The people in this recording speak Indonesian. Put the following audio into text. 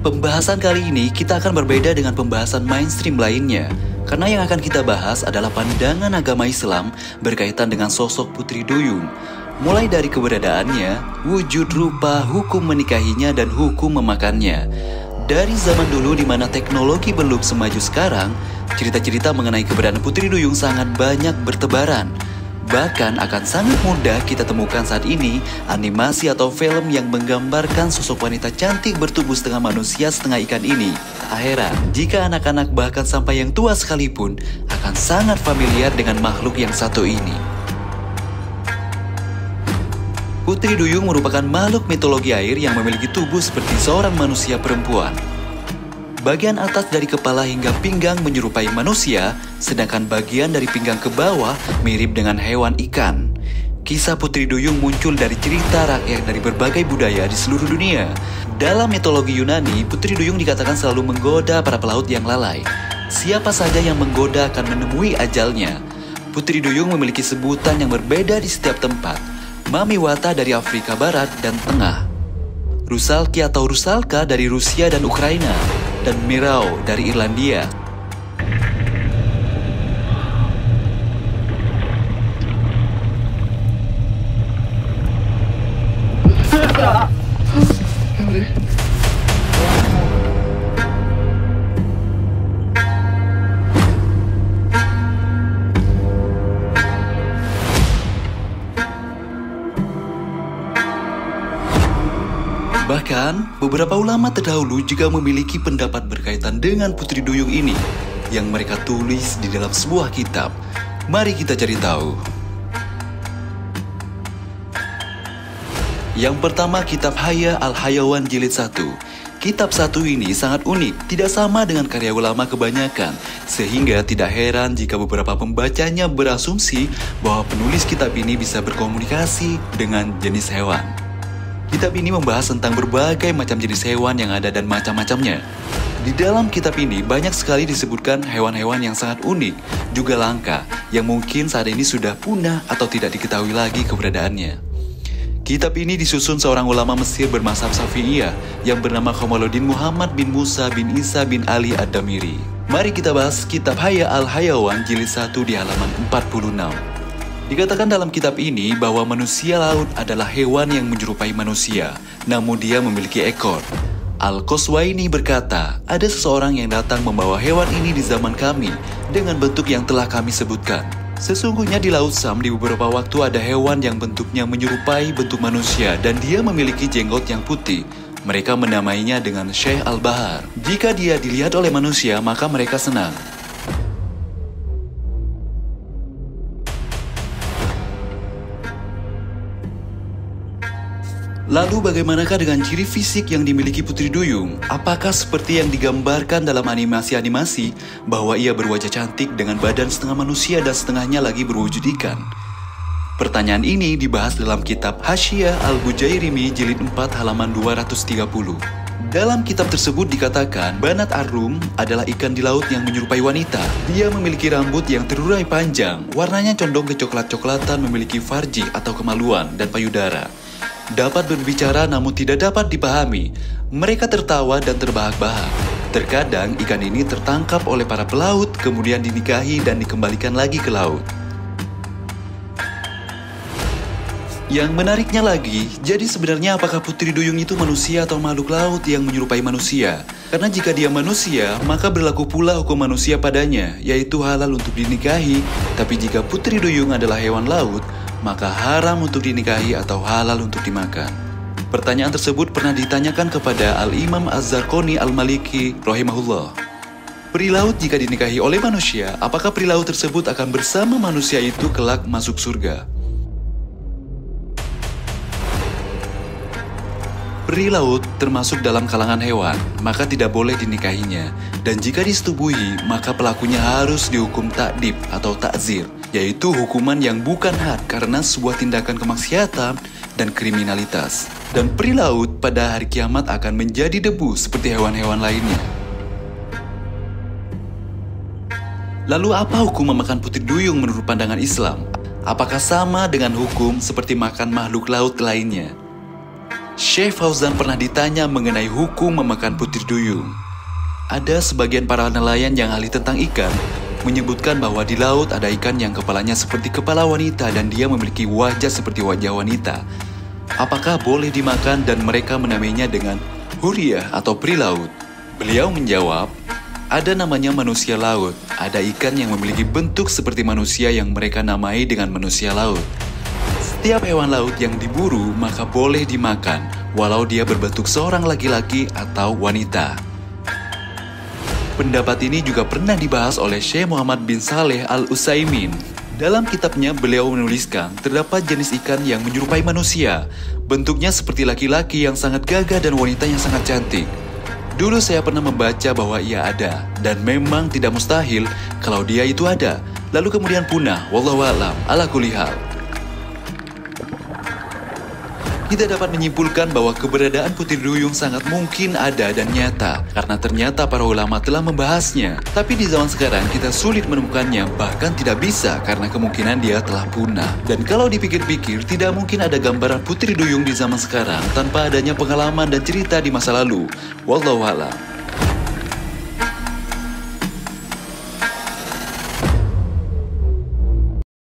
Pembahasan kali ini kita akan berbeda dengan pembahasan mainstream lainnya. Karena yang akan kita bahas adalah pandangan agama Islam berkaitan dengan sosok Putri Duyung. Mulai dari keberadaannya, wujud rupa, hukum menikahinya, dan hukum memakannya. Dari zaman dulu di mana teknologi belum semaju sekarang, cerita-cerita mengenai keberadaan Putri Duyung sangat banyak bertebaran. Bahkan akan sangat mudah kita temukan saat ini animasi atau film yang menggambarkan sosok wanita cantik bertubuh setengah manusia setengah ikan ini. Tak heran jika anak-anak bahkan sampai yang tua sekalipun akan sangat familiar dengan makhluk yang satu ini. Putri Duyung merupakan makhluk mitologi air yang memiliki tubuh seperti seorang manusia perempuan. Bagian atas dari kepala hingga pinggang menyerupai manusia, sedangkan bagian dari pinggang ke bawah mirip dengan hewan ikan. Kisah Putri Duyung muncul dari cerita rakyat dari berbagai budaya di seluruh dunia. Dalam mitologi Yunani, Putri Duyung dikatakan selalu menggoda para pelaut yang lalai. Siapa saja yang menggoda akan menemui ajalnya. Putri Duyung memiliki sebutan yang berbeda di setiap tempat. Mamiwata dari Afrika Barat dan Tengah, Rusalki atau Rusalka dari Rusia dan Ukraina, dan Mirau dari Irlandia. Bahkan, beberapa ulama terdahulu juga memiliki pendapat berkaitan dengan Putri Duyung ini, yang mereka tulis di dalam sebuah kitab. Mari kita cari tahu. Yang pertama, Kitab Haya Al-Hayawan Jilid 1. Kitab 1 ini sangat unik, tidak sama dengan karya ulama kebanyakan, sehingga tidak heran jika beberapa pembacanya berasumsi bahwa penulis kitab ini bisa berkomunikasi dengan jenis hewan. Kitab ini membahas tentang berbagai macam jenis hewan yang ada dan macam-macamnya. Di dalam kitab ini banyak sekali disebutkan hewan-hewan yang sangat unik, juga langka, yang mungkin saat ini sudah punah atau tidak diketahui lagi keberadaannya. Kitab ini disusun seorang ulama Mesir bermazhab Syafi'iyah yang bernama Kamaluddin Muhammad bin Musa bin Isa bin Ali Ad-Damiri. Mari kita bahas Kitab Haya Al-Hayawan Jilid 1 di halaman 46. Dikatakan dalam kitab ini bahwa manusia laut adalah hewan yang menyerupai manusia, namun dia memiliki ekor. Al-Qaswaini berkata, ada seseorang yang datang membawa hewan ini di zaman kami dengan bentuk yang telah kami sebutkan. Sesungguhnya di Laut Sam di beberapa waktu ada hewan yang bentuknya menyerupai bentuk manusia dan dia memiliki jenggot yang putih. Mereka menamainya dengan Syekh Al-Bahar. Jika dia dilihat oleh manusia, maka mereka senang. Lalu bagaimanakah dengan ciri fisik yang dimiliki Putri Duyung? Apakah seperti yang digambarkan dalam animasi-animasi bahwa ia berwajah cantik dengan badan setengah manusia dan setengahnya lagi berwujud ikan? Pertanyaan ini dibahas dalam kitab Hasyiyah Al-Bujairimi Jilid 4 halaman 230. Dalam kitab tersebut dikatakan Banat Ar-Rum adalah ikan di laut yang menyerupai wanita. Dia memiliki rambut yang terurai panjang, warnanya condong ke coklat-coklatan, memiliki farji atau kemaluan dan payudara. Dapat berbicara namun tidak dapat dipahami. Mereka tertawa dan terbahak-bahak. Terkadang ikan ini tertangkap oleh para pelaut, kemudian dinikahi dan dikembalikan lagi ke laut. Yang menariknya lagi, jadi sebenarnya apakah Putri Duyung itu manusia atau makhluk laut yang menyerupai manusia? Karena jika dia manusia, maka berlaku pula hukum manusia padanya, yaitu halal untuk dinikahi. Tapi jika Putri Duyung adalah hewan laut, maka haram untuk dinikahi atau halal untuk dimakan. Pertanyaan tersebut pernah ditanyakan kepada Al-Imam Az-Zarqani Al-Maliki rahimahullah. Peri laut jika dinikahi oleh manusia, apakah peri laut tersebut akan bersama manusia itu kelak masuk surga? Peri laut termasuk dalam kalangan hewan, maka tidak boleh dinikahinya. Dan jika disetubuhi, maka pelakunya harus dihukum ta'dib atau ta'zir, yaitu hukuman yang bukan had karena sebuah tindakan kemaksiatan dan kriminalitas. Dan peri laut pada hari kiamat akan menjadi debu seperti hewan-hewan lainnya. Lalu apa hukum memakan Putri Duyung menurut pandangan Islam? Apakah sama dengan hukum seperti makan makhluk laut lainnya? Syekh Fauzan pernah ditanya mengenai hukum memakan putri duyung. Ada sebagian para nelayan yang ahli tentang ikan menyebutkan bahwa di laut ada ikan yang kepalanya seperti kepala wanita dan dia memiliki wajah seperti wajah wanita. Apakah boleh dimakan dan mereka menamainya dengan huriah atau peri laut? Beliau menjawab, ada namanya manusia laut. Ada ikan yang memiliki bentuk seperti manusia yang mereka namai dengan manusia laut. Setiap hewan laut yang diburu maka boleh dimakan, walau dia berbentuk seorang laki-laki atau wanita. Pendapat ini juga pernah dibahas oleh Syekh Muhammad bin Saleh Al-Utsaimin. Dalam kitabnya beliau menuliskan terdapat jenis ikan yang menyerupai manusia. Bentuknya seperti laki-laki yang sangat gagah dan wanita yang sangat cantik. Dulu saya pernah membaca bahwa ia ada, dan memang tidak mustahil kalau dia itu ada. Lalu kemudian punah, wallahu a'lam, ala kulli hal. Kita dapat menyimpulkan bahwa keberadaan putri duyung sangat mungkin ada dan nyata, karena ternyata para ulama telah membahasnya. Tapi di zaman sekarang kita sulit menemukannya, bahkan tidak bisa karena kemungkinan dia telah punah. Dan kalau dipikir-pikir, tidak mungkin ada gambaran putri duyung di zaman sekarang tanpa adanya pengalaman dan cerita di masa lalu. Wallahu a'lam.